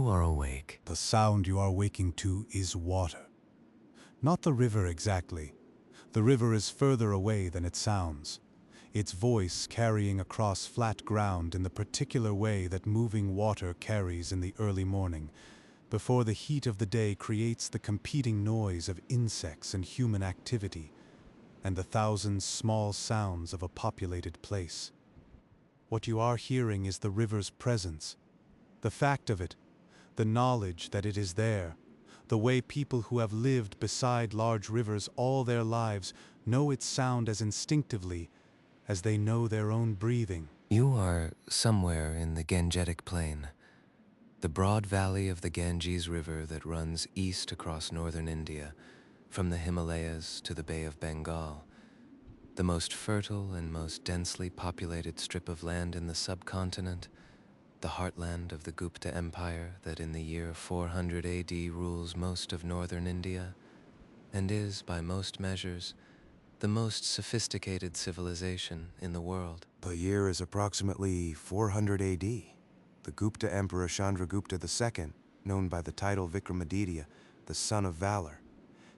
You are awake. The sound you are waking to is water. Not the river exactly. The river is further away than it sounds. Its voice carrying across flat ground in the particular way that moving water carries in the early morning, before the heat of the day creates the competing noise of insects and human activity, and the thousand small sounds of a populated place. What you are hearing is the river's presence, the fact of it, the knowledge that it is there, the way people who have lived beside large rivers all their lives know its sound as instinctively as they know their own breathing. You are somewhere in the Gangetic Plain, the broad valley of the Ganges River that runs east across northern India, from the Himalayas to the Bay of Bengal, the most fertile and most densely populated strip of land in the subcontinent, the heartland of the Gupta Empire that in the year 400 AD rules most of northern India, and is, by most measures, the most sophisticated civilization in the world. The year is approximately 400 AD. The Gupta Emperor Chandragupta II, known by the title Vikramaditya, the Son of Valor,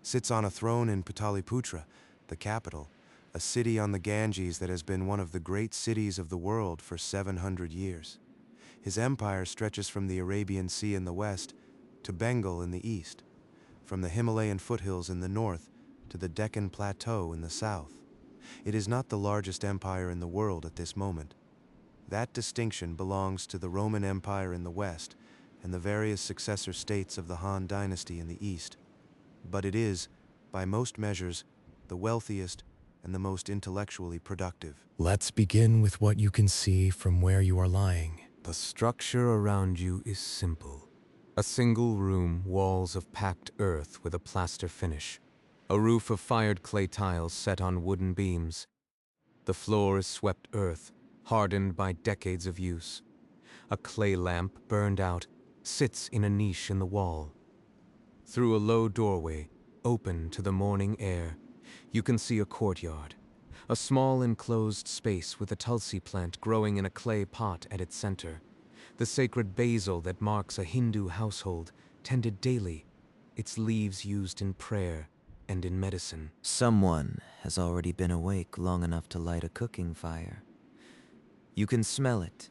sits on a throne in Pataliputra, the capital, a city on the Ganges that has been one of the great cities of the world for 700 years. His empire stretches from the Arabian Sea in the west to Bengal in the east, from the Himalayan foothills in the north to the Deccan Plateau in the south. It is not the largest empire in the world at this moment. That distinction belongs to the Roman Empire in the west and the various successor states of the Han dynasty in the east. But it is, by most measures, the wealthiest and the most intellectually productive. Let's begin with what you can see from where you are lying. The structure around you is simple. A single room, walls of packed earth with a plaster finish. A roof of fired clay tiles set on wooden beams. The floor is swept earth, hardened by decades of use. A clay lamp, burned out, sits in a niche in the wall. Through a low doorway, open to the morning air, you can see a courtyard. A small enclosed space with a tulsi plant growing in a clay pot at its center. The sacred basil that marks a Hindu household, tended daily, its leaves used in prayer and in medicine. Someone has already been awake long enough to light a cooking fire. You can smell it.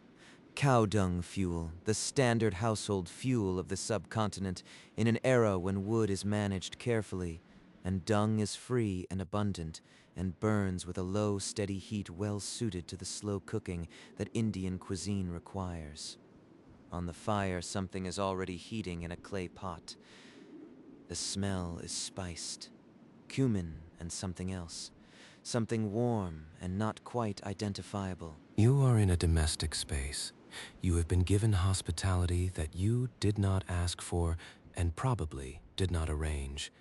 Cow dung fuel, the standard household fuel of the subcontinent in an era when wood is managed carefully, and dung is free and abundant, and burns with a low, steady heat well suited to the slow cooking that Indian cuisine requires. On the fire, something is already heating in a clay pot. The smell is spiced. Cumin and something else. Something warm and not quite identifiable. You are in a domestic space. You have been given hospitality that you did not ask for and probably did not arrange.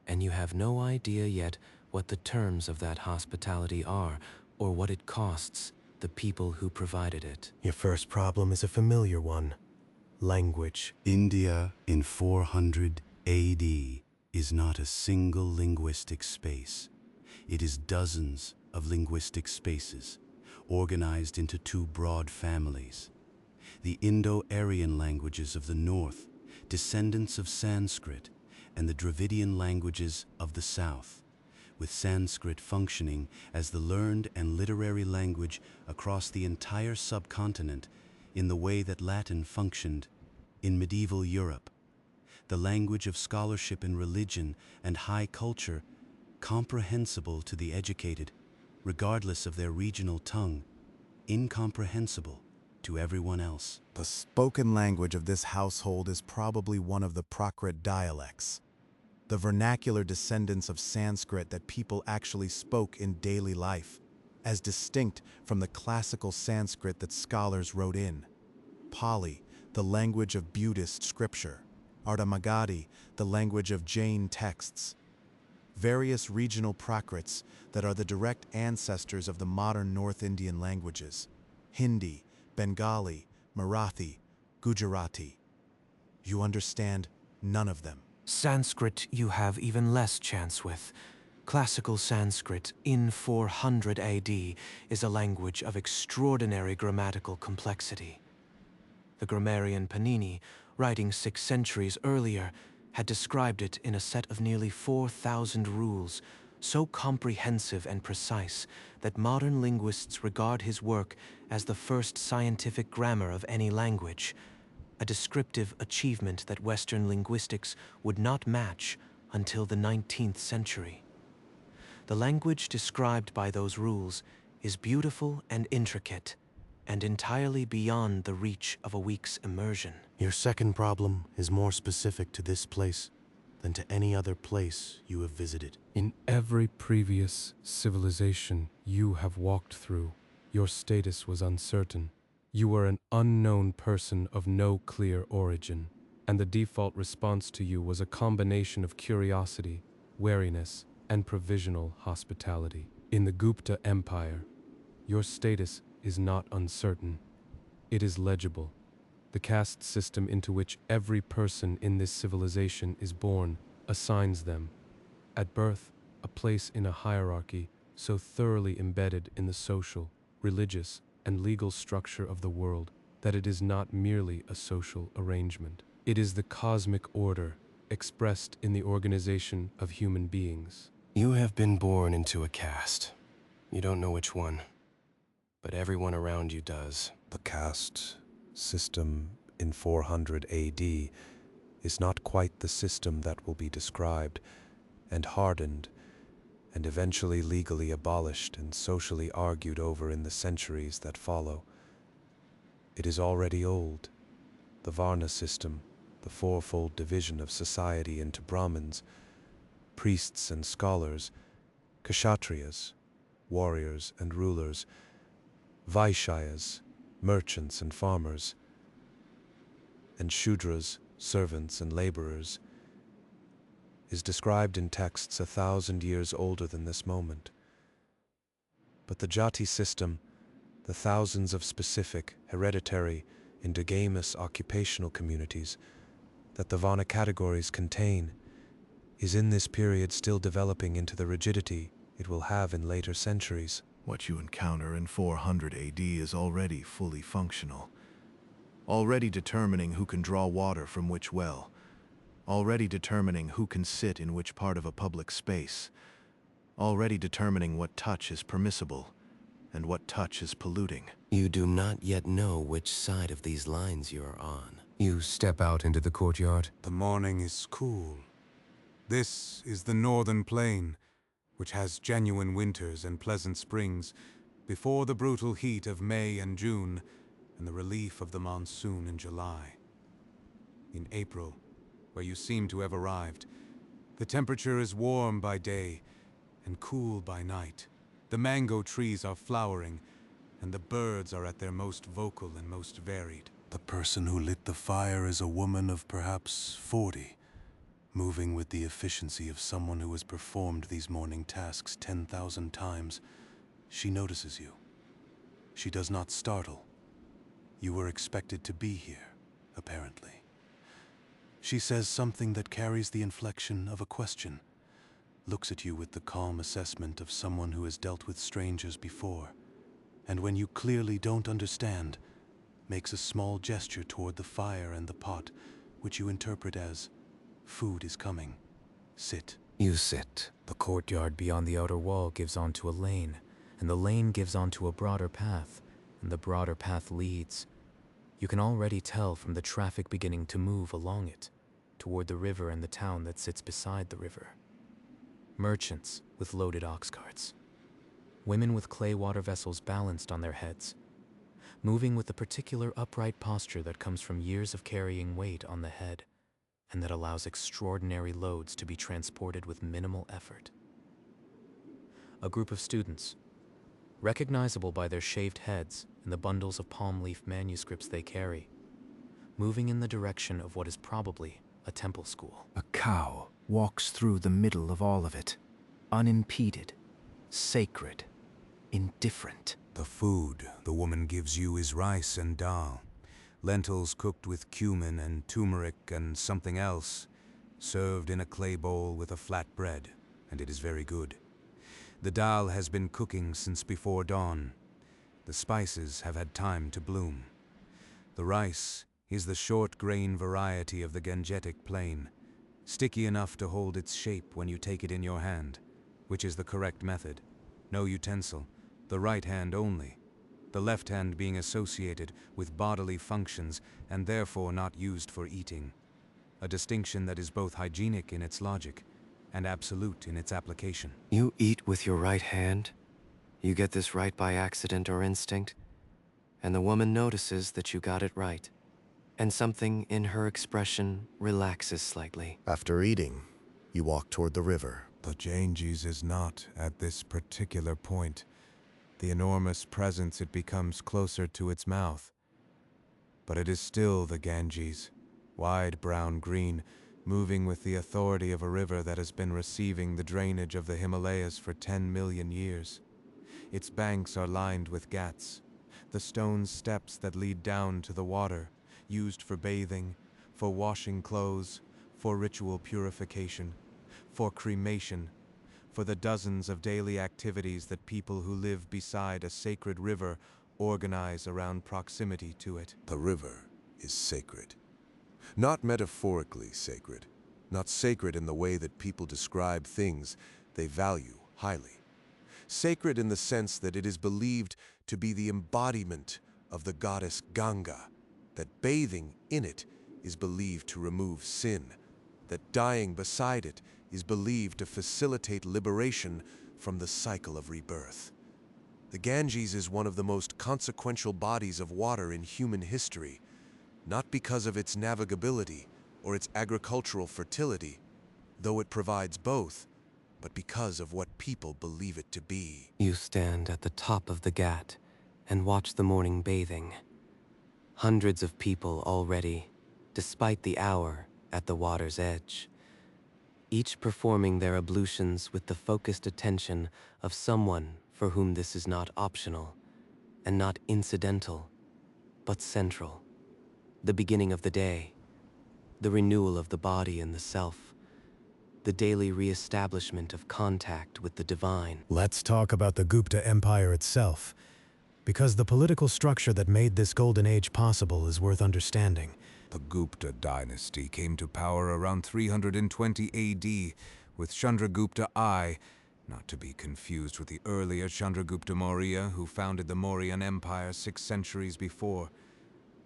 And you have no idea yet what the terms of that hospitality are or what it costs the people who provided it. Your first problem is a familiar one: language. India in 400 AD is not a single linguistic space. It is dozens of linguistic spaces, organized into two broad families. The Indo-Aryan languages of the north, descendants of Sanskrit, and the Dravidian languages of the south, with Sanskrit functioning as the learned and literary language across the entire subcontinent in the way that Latin functioned in medieval Europe. The language of scholarship and religion and high culture, comprehensible to the educated, regardless of their regional tongue, incomprehensible to everyone else. The spoken language of this household is probably one of the Prakrit dialects, the vernacular descendants of Sanskrit that people actually spoke in daily life, as distinct from the classical Sanskrit that scholars wrote in. Pali, the language of Buddhist scripture. Ardhamagadi, the language of Jain texts. Various regional Prakrits that are the direct ancestors of the modern North Indian languages. Hindi, Bengali, Marathi, Gujarati. You understand none of them. Sanskrit you have even less chance with. Classical Sanskrit in 400 AD is a language of extraordinary grammatical complexity. The grammarian Panini, writing 6 centuries earlier, had described it in a set of nearly 4,000 rules, so comprehensive and precise that modern linguists regard his work as the first scientific grammar of any language, a descriptive achievement that Western linguistics would not match until the 19th century. The language described by those rules is beautiful and intricate, and entirely beyond the reach of a week's immersion. Your second problem is more specific to this place than to any other place you have visited. In every previous civilization you have walked through, your status was uncertain. You were an unknown person of no clear origin, and the default response to you was a combination of curiosity, wariness, and provisional hospitality. In the Gupta Empire, your status is not uncertain. It is legible. The caste system into which every person in this civilization is born assigns them, at birth, a place in a hierarchy so thoroughly embedded in the social, religious, and legal structure of the world that it is not merely a social arrangement. It is the cosmic order expressed in the organization of human beings. You have been born into a caste. You don't know which one, but everyone around you does. The caste system in 400 AD is not quite the system that will be described and hardened and eventually legally abolished and socially argued over in the centuries that follow. It is already old. The Varna system, the fourfold division of society into Brahmins, priests and scholars, Kshatriyas, warriors and rulers, Vaishyas, merchants and farmers, and Shudras, servants and laborers, is described in texts 1,000 years older than this moment. But the Jati system, the thousands of specific, hereditary, endogamous occupational communities that the Varna categories contain, is in this period still developing into the rigidity it will have in later centuries. What you encounter in 400 AD is already fully functional, already determining who can draw water from which well, already determining who can sit in which part of a public space, already determining what touch is permissible and what touch is polluting. You do not yet know which side of these lines you are on. You step out into the courtyard. The morning is cool. This is the northern plain, which has genuine winters and pleasant springs, before the brutal heat of May and June and the relief of the monsoon in July. In April, where you seem to have arrived, the temperature is warm by day and cool by night. The mango trees are flowering, and the birds are at their most vocal and most varied. The person who lit the fire is a woman of perhaps 40, moving with the efficiency of someone who has performed these morning tasks 10,000 times. She notices you. She does not startle. You were expected to be here, apparently. She says something that carries the inflection of a question, looks at you with the calm assessment of someone who has dealt with strangers before, and when you clearly don't understand, makes a small gesture toward the fire and the pot, which you interpret as, "Food is coming. Sit." You sit. The courtyard beyond the outer wall gives onto a lane, and the lane gives onto a broader path, and the broader path leads. You can already tell from the traffic beginning to move along it, toward the river and the town that sits beside the river. Merchants with loaded ox carts. Women with clay water vessels balanced on their heads, moving with the particular upright posture that comes from years of carrying weight on the head, and that allows extraordinary loads to be transported with minimal effort. A group of students, recognizable by their shaved heads and the bundles of palm leaf manuscripts they carry, moving in the direction of what is probably a temple school. A cow walks through the middle of all of it, unimpeded, sacred, indifferent. The food the woman gives you is rice and dal, lentils cooked with cumin and turmeric and something else, served in a clay bowl with a flat bread, and it is very good. The dal has been cooking since before dawn. The spices have had time to bloom. The rice is the short grain variety of the Gangetic plain, sticky enough to hold its shape when you take it in your hand, which is the correct method. No utensil, the right hand only, the left hand being associated with bodily functions and therefore not used for eating. A distinction that is both hygienic in its logic and absolute in its application. You eat with your right hand? You get this right by accident or instinct? And the woman notices that you got it right. And something in her expression relaxes slightly. After eating, you walk toward the river. The Ganges is not at this particular point. The enormous presence it becomes closer to its mouth. But it is still the Ganges, wide brown-green, moving with the authority of a river that has been receiving the drainage of the Himalayas for 10 million years. Its banks are lined with ghats, the stone steps that lead down to the water, used for bathing, for washing clothes, for ritual purification, for cremation, for the dozens of daily activities that people who live beside a sacred river organize around proximity to it. The river is sacred. Not metaphorically sacred, not sacred in the way that people describe things they value highly. Sacred in the sense that it is believed to be the embodiment of the goddess Ganga, that bathing in it is believed to remove sin, that dying beside it is believed to facilitate liberation from the cycle of rebirth. The Ganges is one of the most consequential bodies of water in human history, not because of its navigability or its agricultural fertility, though it provides both, but because of what people believe it to be. You stand at the top of the ghat and watch the morning bathing. Hundreds of people already, despite the hour, at the water's edge, each performing their ablutions with the focused attention of someone for whom this is not optional and not incidental, but central. The beginning of the day, the renewal of the body and the self, the daily re-establishment of contact with the divine. Let's talk about the Gupta Empire itself, because the political structure that made this golden age possible is worth understanding. The Gupta dynasty came to power around 320 AD with Chandragupta I, not to be confused with the earlier Chandragupta Maurya who founded the Mauryan Empire 6 centuries before.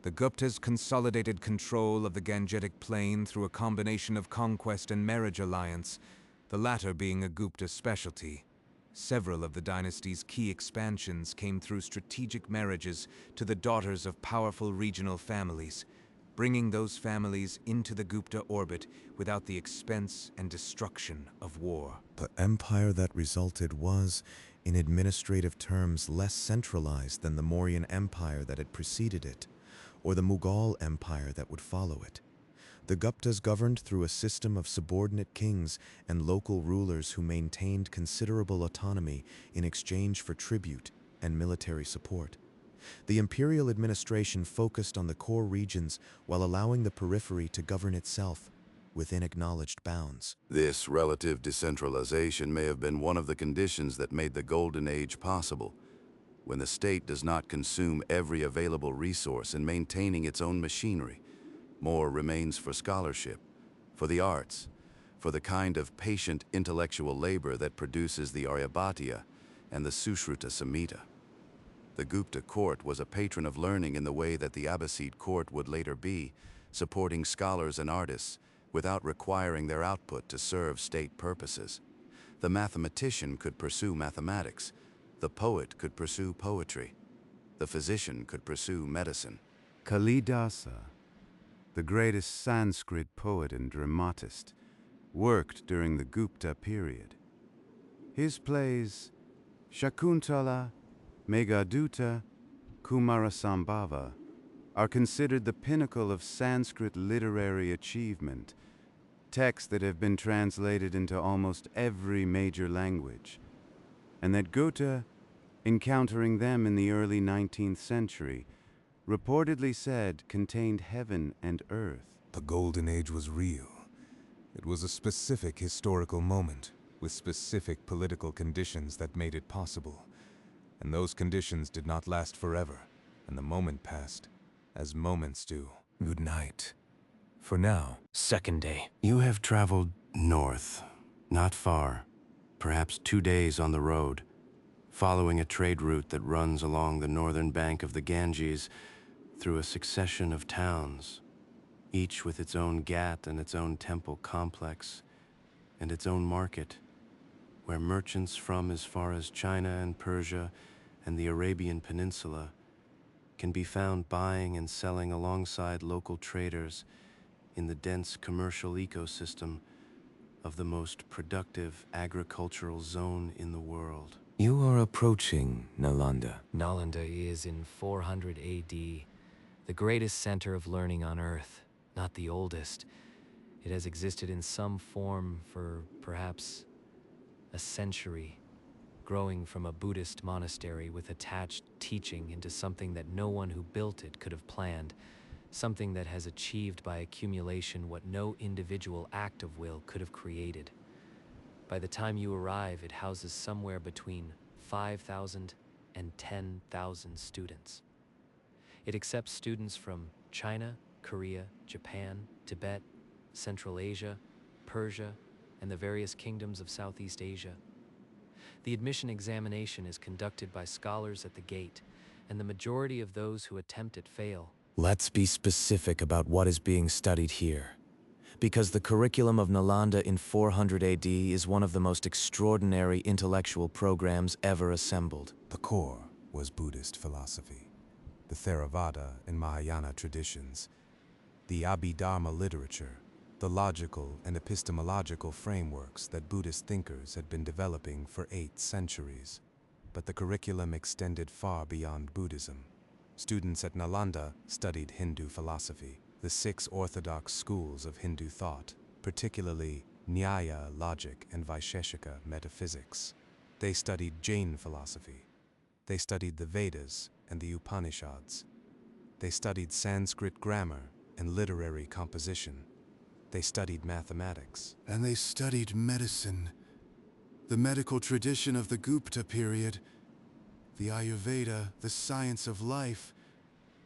The Guptas consolidated control of the Gangetic plain through a combination of conquest and marriage alliance, the latter being a Gupta specialty. Several of the dynasty's key expansions came through strategic marriages to the daughters of powerful regional families, bringing those families into the Gupta orbit without the expense and destruction of war. The empire that resulted was, in administrative terms, less centralized than the Mauryan Empire that had preceded it, or the Mughal Empire that would follow it. The Guptas governed through a system of subordinate kings and local rulers who maintained considerable autonomy in exchange for tribute and military support. The imperial administration focused on the core regions while allowing the periphery to govern itself within acknowledged bounds. This relative decentralization may have been one of the conditions that made the Golden Age possible. When the state does not consume every available resource in maintaining its own machinery, more remains for scholarship, for the arts, for the kind of patient intellectual labor that produces the Aryabhatiya and the Sushruta Samhita. The Gupta court was a patron of learning in the way that the Abbasid court would later be, supporting scholars and artists without requiring their output to serve state purposes. The mathematician could pursue mathematics, the poet could pursue poetry, the physician could pursue medicine. Kalidasa, the greatest Sanskrit poet and dramatist, worked during the Gupta period. His plays, Shakuntala, Meghaduta, Kumarasambhava, are considered the pinnacle of Sanskrit literary achievement, texts that have been translated into almost every major language, and that Goethe, encountering them in the early 19th century, reportedly said contained heaven and earth. The Golden Age was real. It was a specific historical moment, with specific political conditions that made it possible. And those conditions did not last forever, and the moment passed, as moments do. Good night. For now. Second day. You have traveled north, not far, perhaps 2 days on the road, following a trade route that runs along the northern bank of the Ganges through a succession of towns, each with its own ghat and its own temple complex, and its own market, where merchants from as far as China and Persia and the Arabian Peninsula can be found buying and selling alongside local traders in the dense commercial ecosystem of the most productive agricultural zone in the world. You are approaching Nalanda. Nalanda is in 400 AD, the greatest center of learning on Earth, not the oldest. It has existed in some form for perhaps a century, growing from a Buddhist monastery with attached teaching into something that no one who built it could have planned, something that has achieved by accumulation what no individual act of will could have created. By the time you arrive, it houses somewhere between 5,000 and 10,000 students. It accepts students from China, Korea, Japan, Tibet, Central Asia, Persia, and the various kingdoms of Southeast Asia. The admission examination is conducted by scholars at the gate, and the majority of those who attempt it fail. Let's be specific about what is being studied here, because the curriculum of Nalanda in 400 AD is one of the most extraordinary intellectual programs ever assembled. The core was Buddhist philosophy, the Theravada and Mahayana traditions, the Abhidharma literature, the logical and epistemological frameworks that Buddhist thinkers had been developing for 8 centuries. But the curriculum extended far beyond Buddhism. Students at Nalanda studied Hindu philosophy, the 6 orthodox schools of Hindu thought, particularly Nyaya, logic, and Vaisheshika, metaphysics. They studied Jain philosophy. They studied the Vedas and the Upanishads. They studied Sanskrit grammar and literary composition. They studied mathematics. And they studied medicine, the medical tradition of the Gupta period. The Ayurveda, the science of life,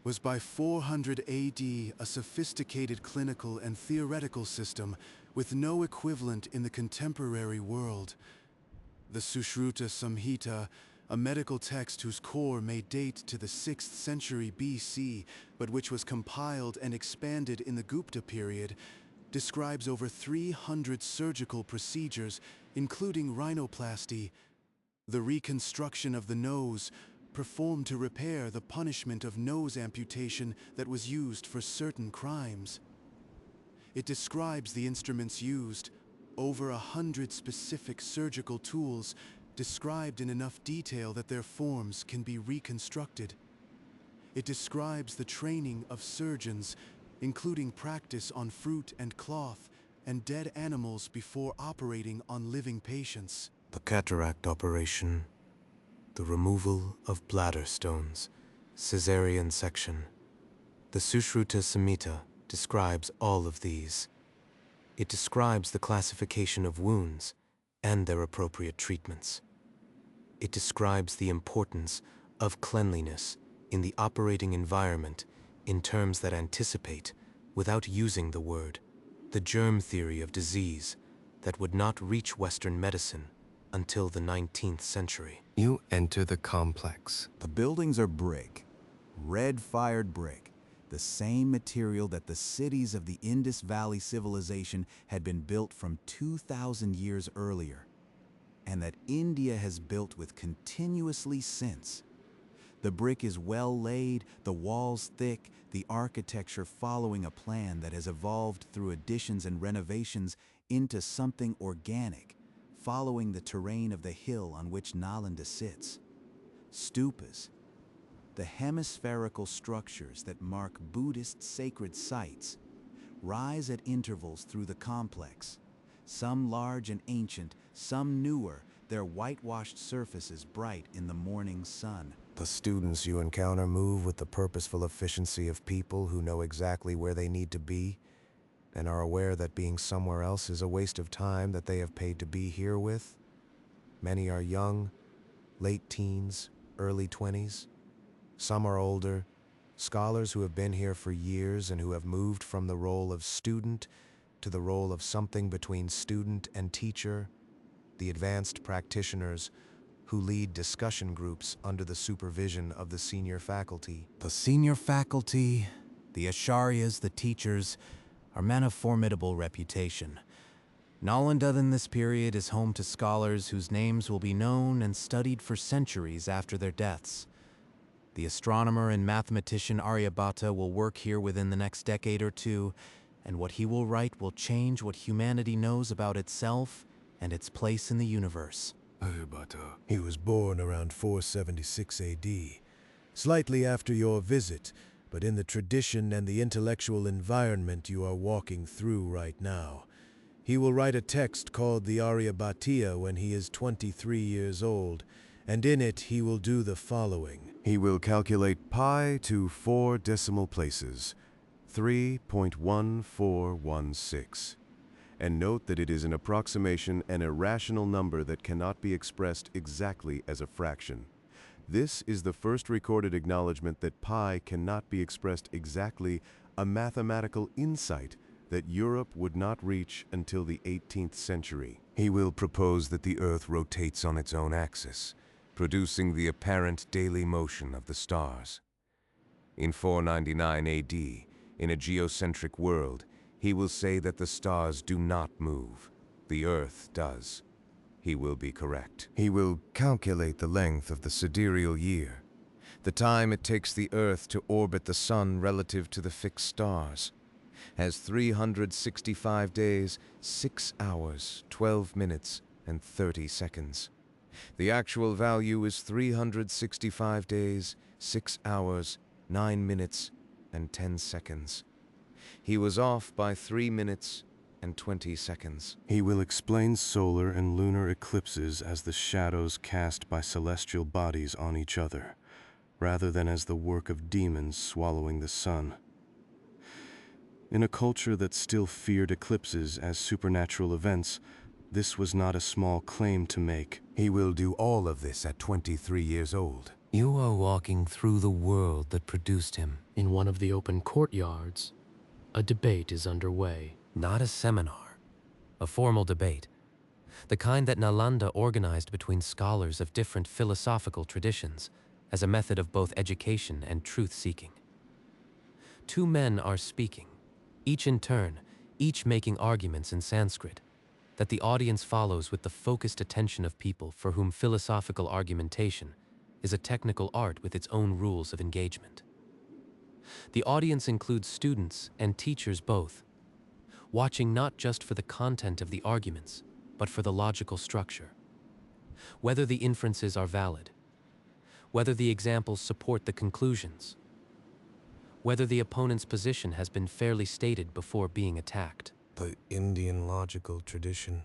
was by 400 AD a sophisticated clinical and theoretical system with no equivalent in the contemporary world. The Sushruta Samhita, a medical text whose core may date to the 6th century BC, but which was compiled and expanded in the Gupta period, describes over 300 surgical procedures, including rhinoplasty, the reconstruction of the nose, performed to repair the punishment of nose amputation that was used for certain crimes. It describes the instruments used, over 100 specific surgical tools, described in enough detail that their forms can be reconstructed. It describes the training of surgeons, including practice on fruit and cloth and dead animals before operating on living patients. The cataract operation, the removal of bladder stones, caesarean section. The Sushruta Samhita describes all of these. It describes the classification of wounds and their appropriate treatments. It describes the importance of cleanliness in the operating environment in terms that anticipate, without using the word, the germ theory of disease that would not reach Western medicine until the 19th century. You enter the complex. The buildings are brick, red-fired brick, the same material that the cities of the Indus Valley civilization had been built from 2,000 years earlier, and that India has built with continuously since. The brick is well laid, the walls thick, the architecture following a plan that has evolved through additions and renovations into something organic, following the terrain of the hill on which Nalanda sits. Stupas, the hemispherical structures that mark Buddhist sacred sites, rise at intervals through the complex, some large and ancient, some newer, their whitewashed surfaces bright in the morning sun. The students you encounter move with the purposeful efficiency of people who know exactly where they need to be and are aware that being somewhere else is a waste of time that they have paid to be here with. Many are young, late teens, early 20s. Some are older, Scholars who have been here for years and who have moved from the role of student to the role of something between student and teacher, the advanced practitioners who lead discussion groups under the supervision of the senior faculty. The senior faculty, the acharyas, the teachers, are men of formidable reputation. Nalanda in this period is home to scholars whose names will be known and studied for centuries after their deaths. The astronomer and mathematician Aryabhata will work here within the next decade or two, and what he will write will change what humanity knows about itself and its place in the universe. Aryabhata. He was born around 476 AD, slightly after your visit, but in the tradition and the intellectual environment you are walking through right now. He will write a text called the Aryabhatiya when he is 23 years old, and in it he will do the following. He will calculate pi to 4 decimal places, 3.1416. And note that it is an approximation, an irrational number that cannot be expressed exactly as a fraction. This is the first recorded acknowledgement that pi cannot be expressed exactly, a mathematical insight that Europe would not reach until the 18th century. He will propose that the Earth rotates on its own axis, producing the apparent daily motion of the stars. In 499 AD, in a geocentric world, he will say that the stars do not move. The Earth does. He will be correct. He will calculate the length of the sidereal year, the time it takes the Earth to orbit the Sun relative to the fixed stars, as 365 days, 6 hours, 12 minutes, and 30 seconds. The actual value is 365 days, 6 hours, 9 minutes, and 10 seconds. He was off by 3 minutes and 20 seconds. He will explain solar and lunar eclipses as the shadows cast by celestial bodies on each other, rather than as the work of demons swallowing the sun. In a culture that still feared eclipses as supernatural events, this was not a small claim to make. He will do all of this at 23 years old. You are walking through the world that produced him. In one of the open courtyards, a debate is underway. Not a seminar, a formal debate. The kind that Nalanda organized between scholars of different philosophical traditions as a method of both education and truth-seeking. 2 men are speaking, each in turn, each making arguments in Sanskrit, that the audience follows with the focused attention of people for whom philosophical argumentation is a technical art with its own rules of engagement. The audience includes students and teachers both, watching not just for the content of the arguments, but for the logical structure. Whether the inferences are valid, whether the examples support the conclusions, whether the opponent's position has been fairly stated before being attacked. The Indian logical tradition,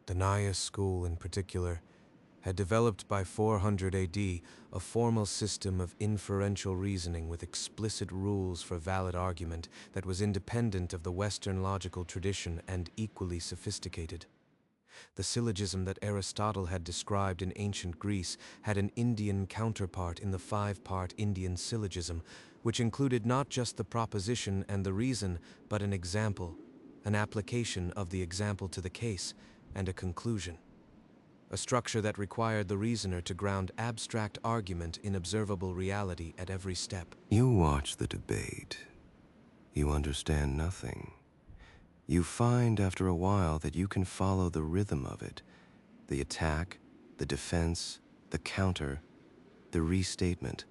the Nyaya school in particular, had developed by 400 AD a formal system of inferential reasoning with explicit rules for valid argument that was independent of the Western logical tradition and equally sophisticated. The syllogism that Aristotle had described in ancient Greece had an Indian counterpart in the 5-part Indian syllogism, which included not just the proposition and the reason, but an example, an application of the example to the case, and a conclusion. A structure that required the reasoner to ground abstract argument in observable reality at every step. You watch the debate. You understand nothing. You find after a while that you can follow the rhythm of it, the attack, the defense, the counter, the restatement.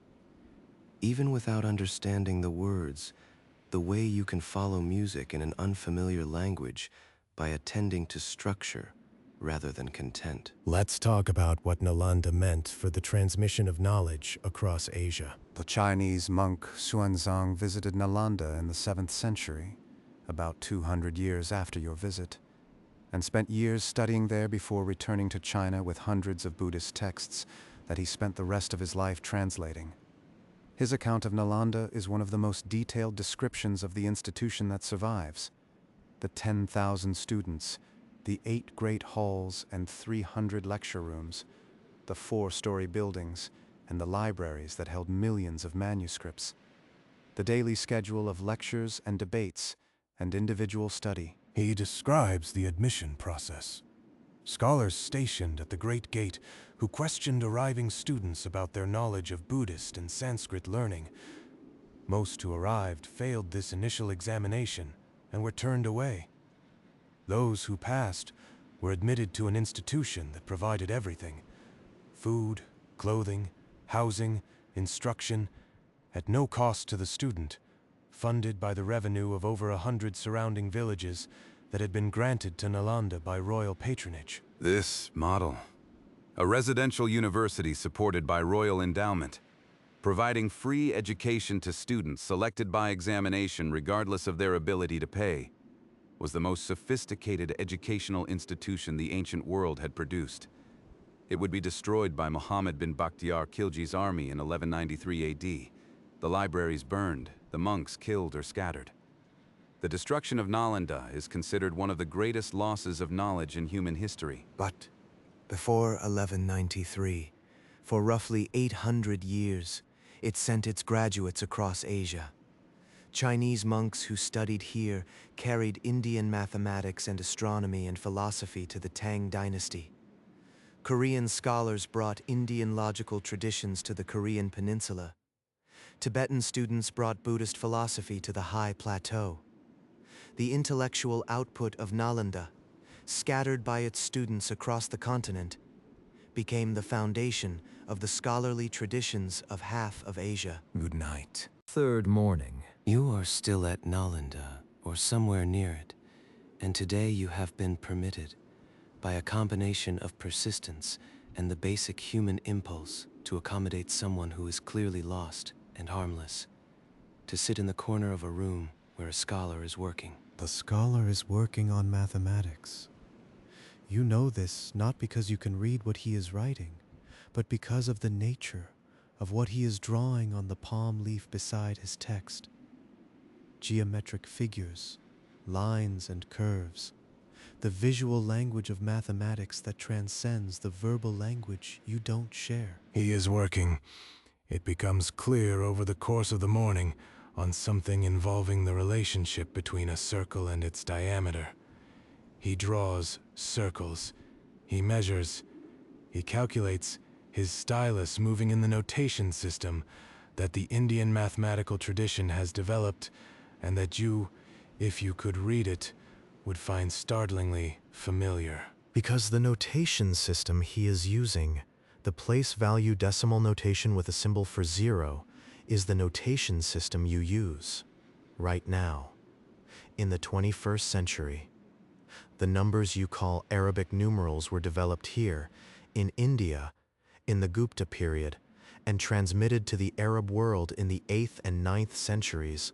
Even without understanding the words, the way you can follow music in an unfamiliar language by attending to structure rather than content. Let's talk about what Nalanda meant for the transmission of knowledge across Asia. The Chinese monk Xuanzang visited Nalanda in the 7th century, about 200 years after your visit, and spent years studying there before returning to China with hundreds of Buddhist texts that he spent the rest of his life translating. His account of Nalanda is one of the most detailed descriptions of the institution that survives. The 10,000 students, the 8 great halls and 300 lecture rooms, the 4-story buildings, and the libraries that held millions of manuscripts. the daily schedule of lectures and debates and individual study. He describes the admission process. Scholars stationed at the Great Gate who questioned arriving students about their knowledge of Buddhist and Sanskrit learning. Most who arrived failed this initial examination and were turned away. Those who passed were admitted to an institution that provided everything: food, clothing, housing, instruction, at no cost to the student, funded by the revenue of over 100 surrounding villages that had been granted to Nalanda by royal patronage. This model, a residential university supported by royal endowment, providing free education to students selected by examination regardless of their ability to pay, was the most sophisticated educational institution the ancient world had produced. It would be destroyed by Muhammad bin Bakhtiar Khilji's army in 1193 AD. The libraries burned, the monks killed or scattered. The destruction of Nalanda is considered one of the greatest losses of knowledge in human history. But before 1193, for roughly 800 years, it sent its graduates across Asia. Chinese monks who studied here carried Indian mathematics and astronomy and philosophy to the Tang dynasty. Korean scholars brought Indian logical traditions to the Korean peninsula. Tibetan students brought Buddhist philosophy to the high plateau. The intellectual output of Nalanda, scattered by its students across the continent, became the foundation of the scholarly traditions of half of Asia. Good night. Third morning. You are still at Nalanda, or somewhere near it, and today you have been permitted, by a combination of persistence and the basic human impulse to accommodate someone who is clearly lost and harmless, to sit in the corner of a room where a scholar is working. The scholar is working on mathematics. You know this not because you can read what he is writing, but because of the nature of what he is drawing on the palm leaf beside his text. Geometric figures, lines and curves, the visual language of mathematics that transcends the verbal language you don't share. He is working. It becomes clear over the course of the morning on something involving the relationship between a circle and its diameter. He draws circles. He measures. He calculates, his stylus moving in the notation system that the Indian mathematical tradition has developed, and that you, if you could read it, would find startlingly familiar. Because the notation system he is using, the place value decimal notation with a symbol for 0, is the notation system you use right now, in the 21st century. The numbers you call Arabic numerals were developed here, in India, in the Gupta period, and transmitted to the Arab world in the 8th and 9th centuries,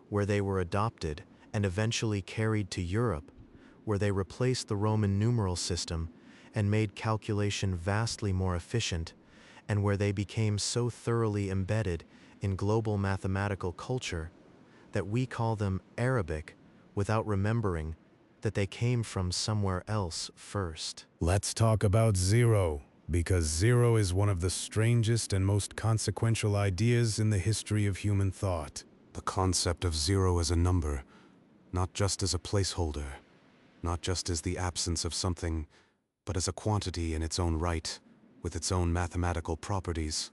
where they were adopted and eventually carried to Europe, where they replaced the Roman numeral system and made calculation vastly more efficient, and where they became so thoroughly embedded in global mathematical culture that we call them Arabic without remembering that they came from somewhere else first. Let's talk about 0, because 0 is one of the strangest and most consequential ideas in the history of human thought. The concept of 0 as a number, not just as a placeholder, not just as the absence of something, but as a quantity in its own right, with its own mathematical properties,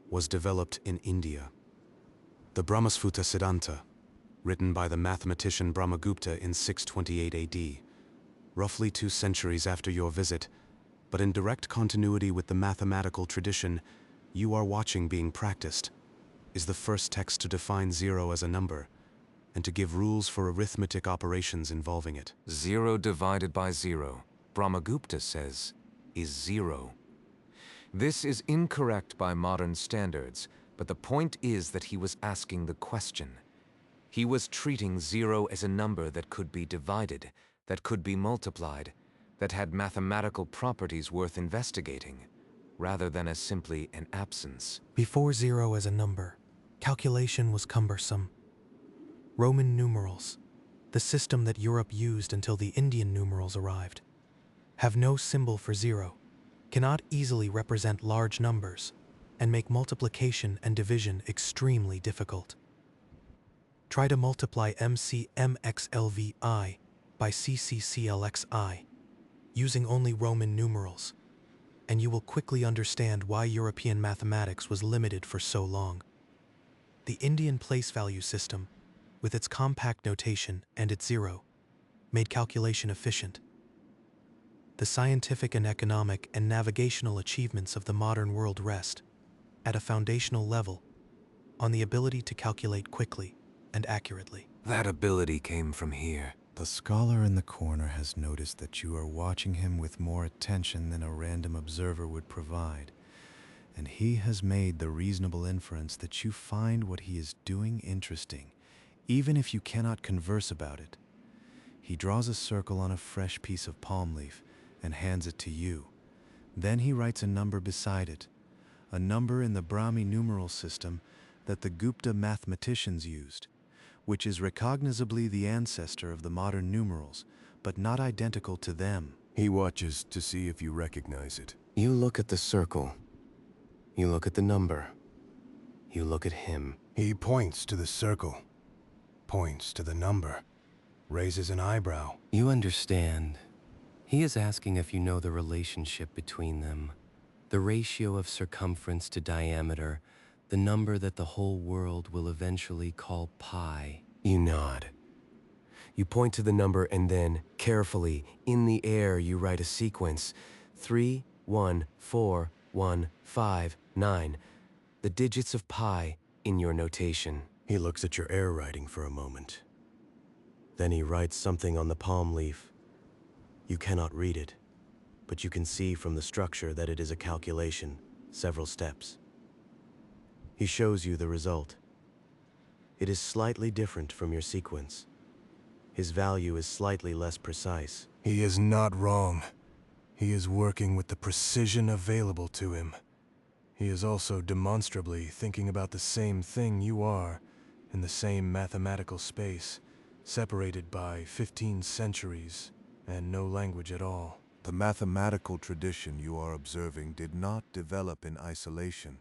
was developed in India. The Brahmasphutta Siddhanta, written by the mathematician Brahmagupta in 628 AD, roughly 2 centuries after your visit, but in direct continuity with the mathematical tradition you are watching being practiced, is the first text to define 0 as a number, and to give rules for arithmetic operations involving it. 0 divided by 0, Brahmagupta says, is 0. This is incorrect by modern standards, but the point is that he was asking the question. He was treating 0 as a number that could be divided, that could be multiplied, that had mathematical properties worth investigating, rather than as simply an absence. Before 0 as a number, calculation was cumbersome. Roman numerals, the system that Europe used until the Indian numerals arrived, have no symbol for 0, cannot easily represent large numbers. and make multiplication and division extremely difficult. Try to multiply MCMXLVI by CCCLXI using only Roman numerals, and you will quickly understand why European mathematics was limited for so long. The Indian place value system, with its compact notation and its zero, made calculation efficient. The scientific and economic and navigational achievements of the modern world rest, at a foundational level, on the ability to calculate quickly and accurately. That ability came from here. The scholar in the corner has noticed that you are watching him with more attention than a random observer would provide, and he has made the reasonable inference that you find what he is doing interesting, even if you cannot converse about it. He draws a circle on a fresh piece of palm leaf and hands it to you. Then he writes a number beside it, a number in the Brahmi numeral system that the Gupta mathematicians used, which is recognizably the ancestor of the modern numerals, but not identical to them. He watches to see if you recognize it. You look at the circle. You look at the number. You look at him. He points to the circle, points to the number, raises an eyebrow. You understand. He is asking if you know the relationship between them, the ratio of circumference to diameter, the number that the whole world will eventually call pi. You nod. You point to the number and then, carefully, in the air, you write a sequence. 3, 1, 4, 1, 5, 9. The digits of pi in your notation. He looks at your air writing for a moment. Then he writes something on the palm leaf. You cannot read it, but you can see from the structure that it is a calculation, several steps. He shows you the result. It is slightly different from your sequence. His value is slightly less precise. He is not wrong. He is working with the precision available to him. He is also demonstrably thinking about the same thing you are, in the same mathematical space, separated by 15 centuries and no language at all. The mathematical tradition you are observing did not develop in isolation.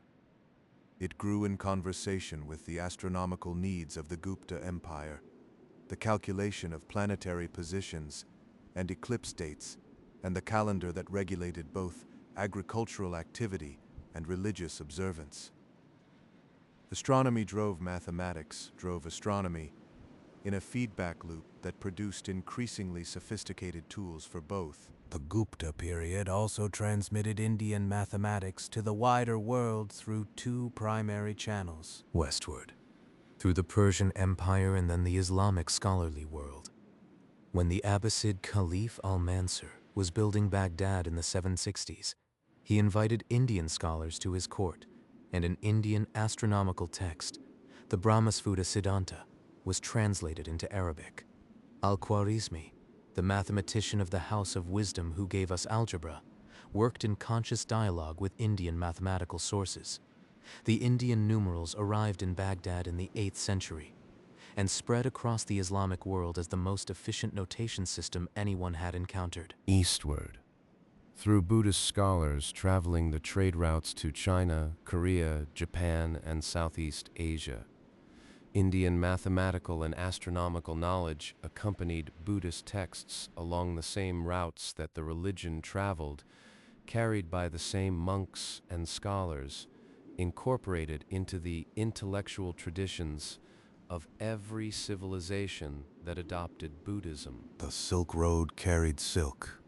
It grew in conversation with the astronomical needs of the Gupta Empire, the calculation of planetary positions and eclipse dates, and the calendar that regulated both agricultural activity and religious observance. Astronomy drove mathematics, drove astronomy, in a feedback loop that produced increasingly sophisticated tools for both. The Gupta period also transmitted Indian mathematics to the wider world through two primary channels. Westward, through the Persian Empire and then the Islamic scholarly world. When the Abbasid Caliph al-Mansur was building Baghdad in the 760s, he invited Indian scholars to his court, and an Indian astronomical text, the Brahmasputa Siddhanta, was translated into Arabic. Al-Khwarizmi, the mathematician of the House of Wisdom who gave us algebra, worked in conscious dialogue with Indian mathematical sources. The Indian numerals arrived in Baghdad in the 8th century and spread across the Islamic world as the most efficient notation system anyone had encountered. Eastward, through Buddhist scholars traveling the trade routes to China, Korea, Japan, and Southeast Asia. Indian mathematical and astronomical knowledge accompanied Buddhist texts along the same routes that the religion traveled, carried by the same monks and scholars, incorporated into the intellectual traditions of every civilization that adopted Buddhism. The Silk Road carried silk.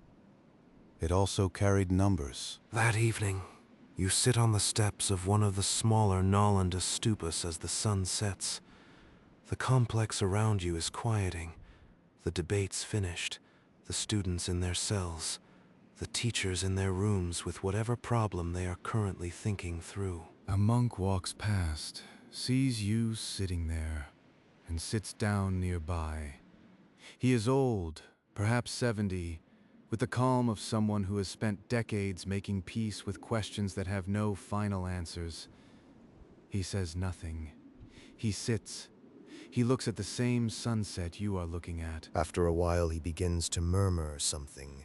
It also carried numbers. That evening, you sit on the steps of one of the smaller Nalanda stupas as the sun sets. The complex around you is quieting. The debates finished, the students in their cells, the teachers in their rooms with whatever problem they are currently thinking through. A monk walks past, sees you sitting there, and sits down nearby. He is old, perhaps 70, with the calm of someone who has spent decades making peace with questions that have no final answers. He says nothing. He sits. He looks at the same sunset you are looking at. After a while, he begins to murmur something.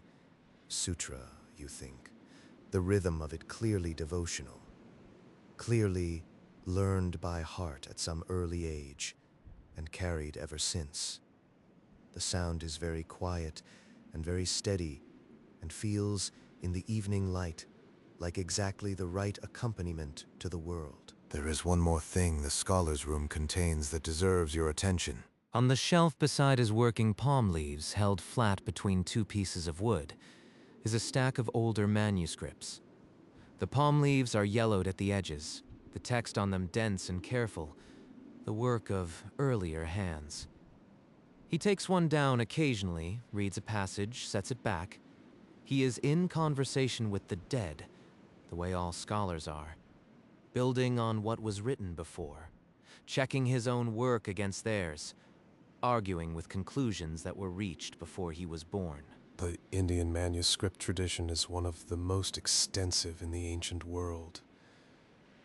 Sutra, you think. The rhythm of it clearly devotional. clearly learned by heart at some early age and carried ever since. The sound is very quiet and very steady and feels, in the evening light, like exactly the right accompaniment to the world. There is one more thing the scholar's room contains that deserves your attention. On the shelf beside his working palm leaves, held flat between two pieces of wood, is a stack of older manuscripts. The palm leaves are yellowed at the edges, the text on them dense and careful, the work of earlier hands. He takes one down occasionally, reads a passage, sets it back. He is in conversation with the dead, the way all scholars are, building on what was written before, checking his own work against theirs, arguing with conclusions that were reached before he was born. The Indian manuscript tradition is one of the most extensive in the ancient world.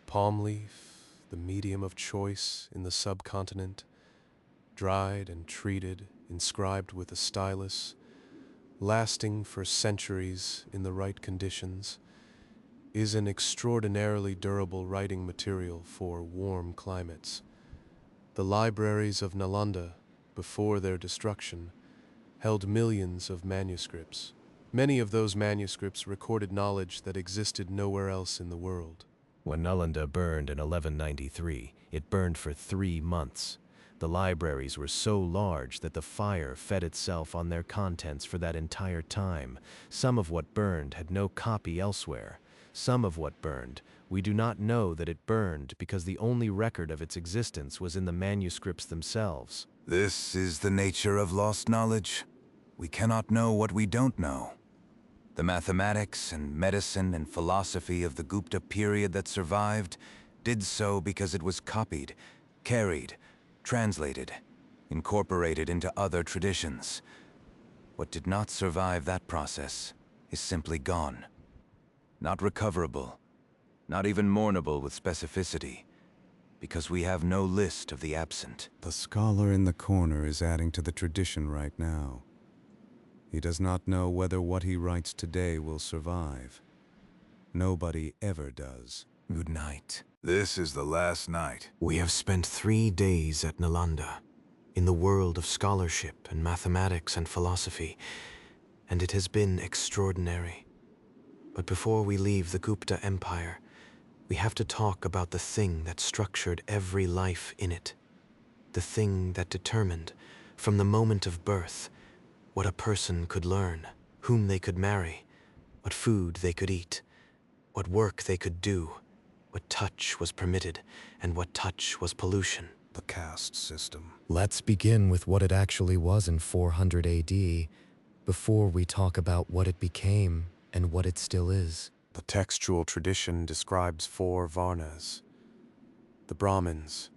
Palm leaf, the medium of choice in the subcontinent, dried and treated, inscribed with a stylus, lasting for centuries in the right conditions, is an extraordinarily durable writing material for warm climates. The libraries of Nalanda, before their destruction, held millions of manuscripts. Many of those manuscripts recorded knowledge that existed nowhere else in the world. When Nalanda burned in 1193, it burned for 3 months. The libraries were so large that the fire fed itself on their contents for that entire time. Some of what burned had no copy elsewhere. Some of what burned, we do not know that it burned because the only record of its existence was in the manuscripts themselves. This is the nature of lost knowledge. We cannot know what we don't know. The mathematics and medicine and philosophy of the Gupta period that survived did so because it was copied, carried, translated, incorporated into other traditions. What did not survive that process is simply gone. Not recoverable, not even mournable with specificity, because we have no list of the absent. The scholar in the corner is adding to the tradition right now. He does not know whether what he writes today will survive. Nobody ever does. Good night. This is the last night. We have spent 3 days at Nalanda, in the world of scholarship and mathematics and philosophy, and it has been extraordinary. But before we leave the Gupta Empire, we have to talk about the thing that structured every life in it. The thing that determined, from the moment of birth, what a person could learn, whom they could marry, what food they could eat, what work they could do, what touch was permitted, and what touch was pollution. The caste system. Let's begin with what it actually was in 400 AD, before we talk about what it became and what it still is. The textual tradition describes 4 Varnas. The Brahmins,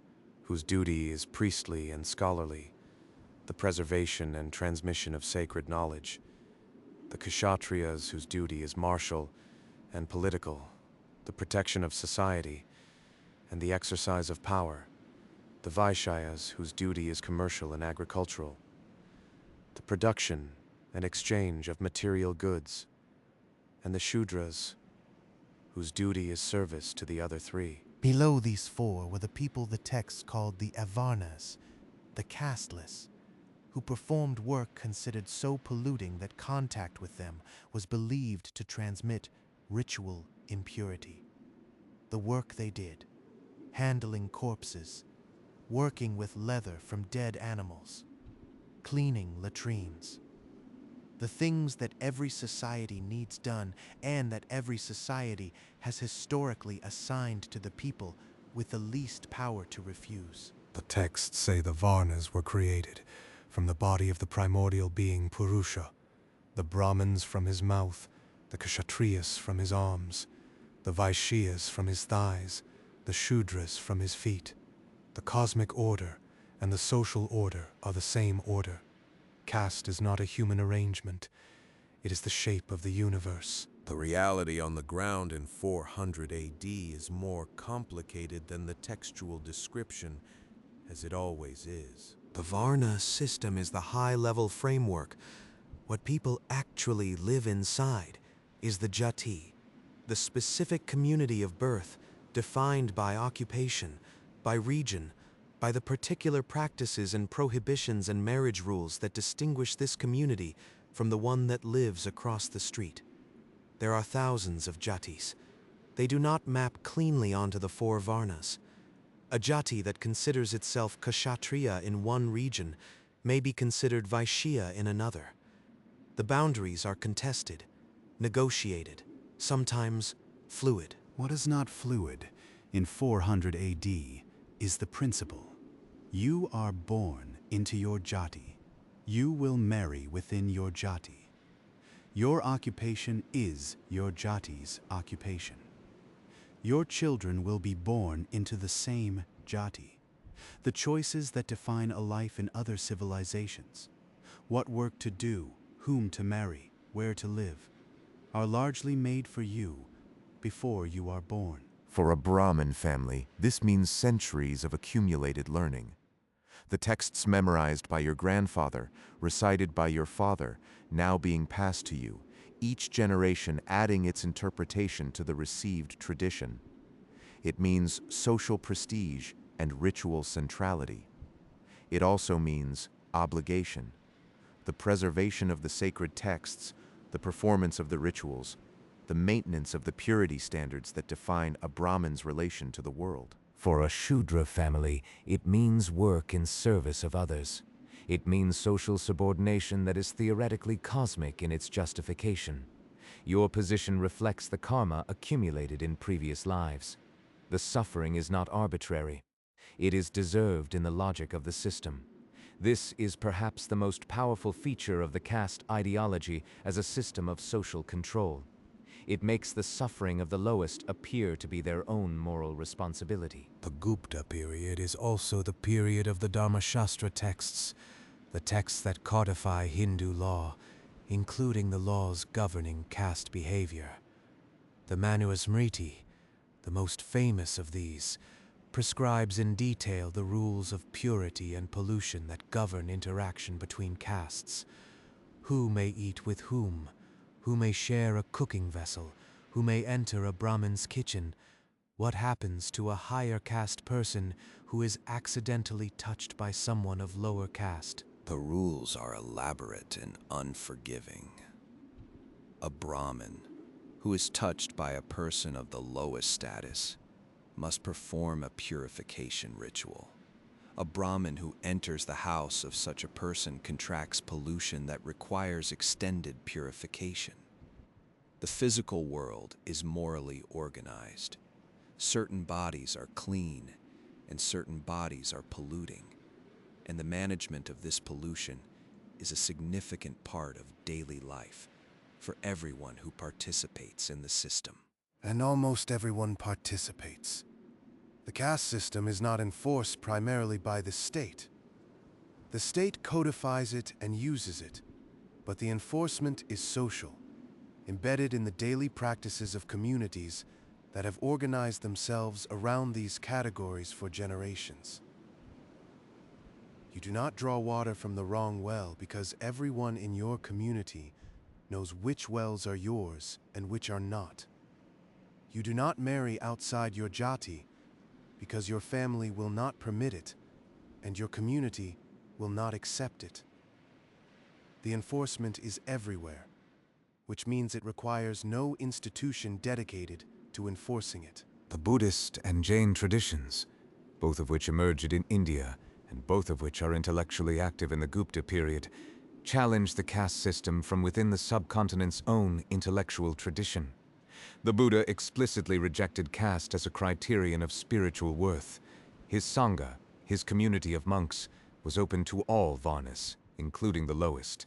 whose duty is priestly and scholarly, the preservation and transmission of sacred knowledge. The Kshatriyas, whose duty is martial and political, the protection of society, and the exercise of power. The Vaishyas, whose duty is commercial and agricultural, the production and exchange of material goods, and the Shudras, whose duty is service to the other 3. Below these 4 were the people the text called the Avarnas, the casteless, who performed work considered so polluting that contact with them was believed to transmit ritual impurity. The work they did, handling corpses, working with leather from dead animals, cleaning latrines, the things that every society needs done and that every society has historically assigned to the people with the least power to refuse. The texts say the Varnas were created from the body of the primordial being Purusha, the Brahmins from his mouth, the Kshatriyas from his arms, the Vaishyas from his thighs, the Shudras from his feet. The cosmic order and the social order are the same order. Caste is not a human arrangement. It is the shape of the universe. The reality on the ground in 400 AD is more complicated than the textual description, as it always is. The Varna system is the high-level framework. What people actually live inside is the jati, the specific community of birth, defined by occupation, by region, by the particular practices and prohibitions and marriage rules that distinguish this community from the one that lives across the street. There are thousands of jatis. They do not map cleanly onto the four varnas. A jati that considers itself kshatriya in one region may be considered Vaishya in another. The boundaries are contested, negotiated, sometimes fluid. What is not fluid in 400 AD is the principle. You are born into your jati. You will marry within your jati. Your occupation is your jati's occupation. Your children will be born into the same jati. The choices that define a life in other civilizations, what work to do, whom to marry, where to live, are largely made for you before you are born. For a Brahmin family, this means centuries of accumulated learning. The texts memorized by your grandfather, recited by your father, now being passed to you, each generation adding its interpretation to the received tradition. It means social prestige and ritual centrality. It also means obligation, the preservation of the sacred texts, the performance of the rituals, the maintenance of the purity standards that define a Brahmin's relation to the world. For a Shudra family, it means work in service of others. It means social subordination that is theoretically cosmic in its justification. Your position reflects the karma accumulated in previous lives. The suffering is not arbitrary. It is deserved in the logic of the system. This is perhaps the most powerful feature of the caste ideology as a system of social control. It makes the suffering of the lowest appear to be their own moral responsibility. The Gupta period is also the period of the Dharmashastra texts, the texts that codify Hindu law, including the laws governing caste behavior. The Manusmriti, the most famous of these, prescribes in detail the rules of purity and pollution that govern interaction between castes. Who may eat with who may share a cooking vessel, who may enter a Brahmin's kitchen, what happens to a higher caste person who is accidentally touched by someone of lower caste. The rules are elaborate and unforgiving. A Brahmin who is touched by a person of the lowest status must perform a purification ritual. A Brahmin who enters the house of such a person contracts pollution that requires extended purification. The physical world is morally organized. Certain bodies are clean and certain bodies are polluting, and the management of this pollution is a significant part of daily life for everyone who participates in the system. And almost everyone participates. The caste system is not enforced primarily by the state. The state codifies it and uses it, but the enforcement is social, embedded in the daily practices of communities that have organized themselves around these categories for generations. You do not draw water from the wrong well because everyone in your community knows which wells are yours and which are not. You do not marry outside your jati because your family will not permit it and your community will not accept it. The enforcement is everywhere, which means it requires no institution dedicated to enforcing it. The Buddhist and Jain traditions, both of which emerged in India and both of which are intellectually active in the Gupta period, challenge the caste system from within the subcontinent's own intellectual tradition. The Buddha explicitly rejected caste as a criterion of spiritual worth. His Sangha, his community of monks, was open to all varnas, including the lowest.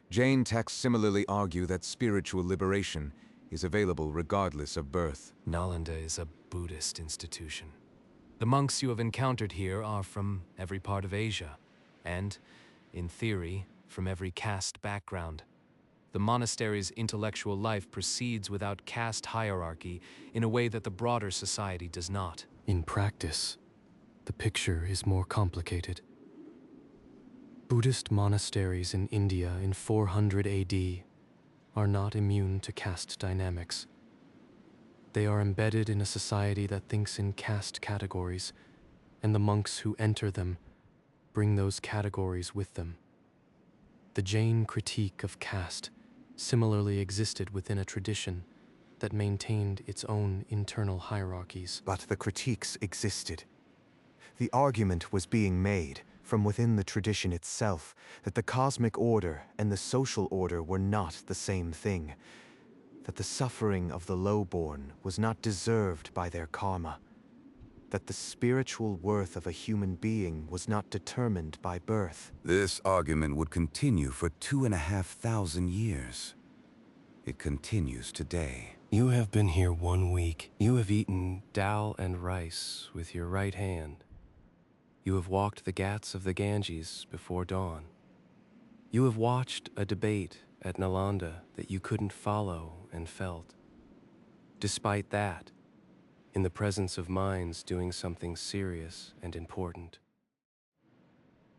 Jain texts similarly argue that spiritual liberation is available regardless of birth. Nalanda is a Buddhist institution. The monks you have encountered here are from every part of Asia, and, in theory, from every caste background. The monastery's intellectual life proceeds without caste hierarchy in a way that the broader society does not. In practice, the picture is more complicated. Buddhist monasteries in India in 400 AD are not immune to caste dynamics. They are embedded in a society that thinks in caste categories, and the monks who enter them bring those categories with them. The Jain critique of caste similarly existed within a tradition that maintained its own internal hierarchies. But the critiques existed. The argument was being made from within the tradition itself that the cosmic order and the social order were not the same thing, that the suffering of the lowborn was not deserved by their karma, that the spiritual worth of a human being was not determined by birth. This argument would continue for 2,500 years. It continues today. You have been here 1 week. You have eaten dal and rice with your right hand. You have walked the ghats of the Ganges before dawn. You have watched a debate at Nalanda that you couldn't follow and felt. Despite that, in the presence of minds doing something serious and important.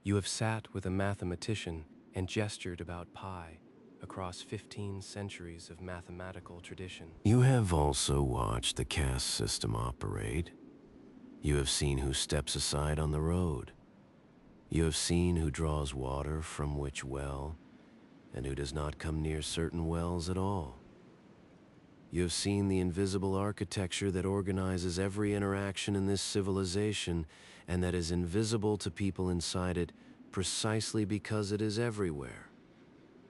You have sat with a mathematician and gestured about pi across 15 centuries of mathematical tradition. You have also watched the caste system operate. You have seen who steps aside on the road. You have seen who draws water from which well, and who does not come near certain wells at all. You have seen the invisible architecture that organizes every interaction in this civilization, and that is invisible to people inside it precisely because it is everywhere.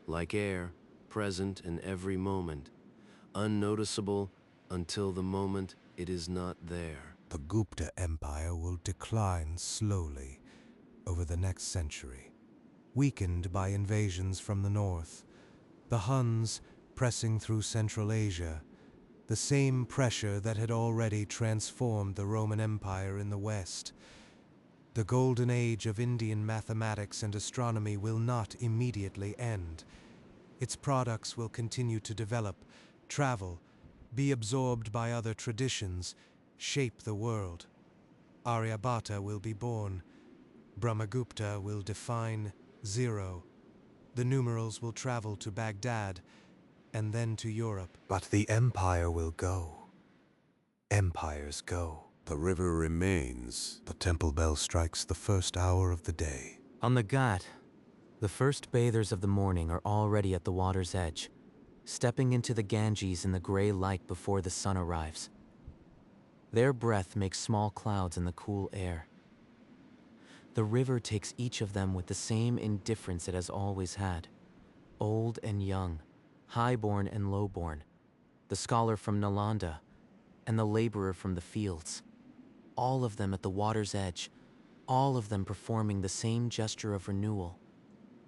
Like air, present in every moment, unnoticeable until the moment it is not there. The Gupta Empire will decline slowly over the next century, weakened by invasions from the north, the Huns pressing through Central Asia, the same pressure that had already transformed the Roman Empire in the west. The golden age of Indian mathematics and astronomy will not immediately end. Its products will continue to develop, travel, be absorbed by other traditions, shape the world. Aryabhata will be born. Brahmagupta will define zero. The numerals will travel to Baghdad, and then to Europe. But the empire will go. Empires go. The river remains. The temple bell strikes the first hour of the day. On the Ghat, the first bathers of the morning are already at the water's edge, stepping into the Ganges in the gray light before the sun arrives. Their breath makes small clouds in the cool air. The river takes each of them with the same indifference it has always had. Old and young, highborn and lowborn, the scholar from Nalanda, and the laborer from the fields. All of them at the water's edge, all of them performing the same gesture of renewal,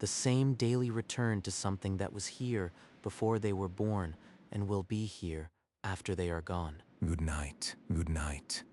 the same daily return to something that was here before they were born and will be here after they are gone. Good night, good night.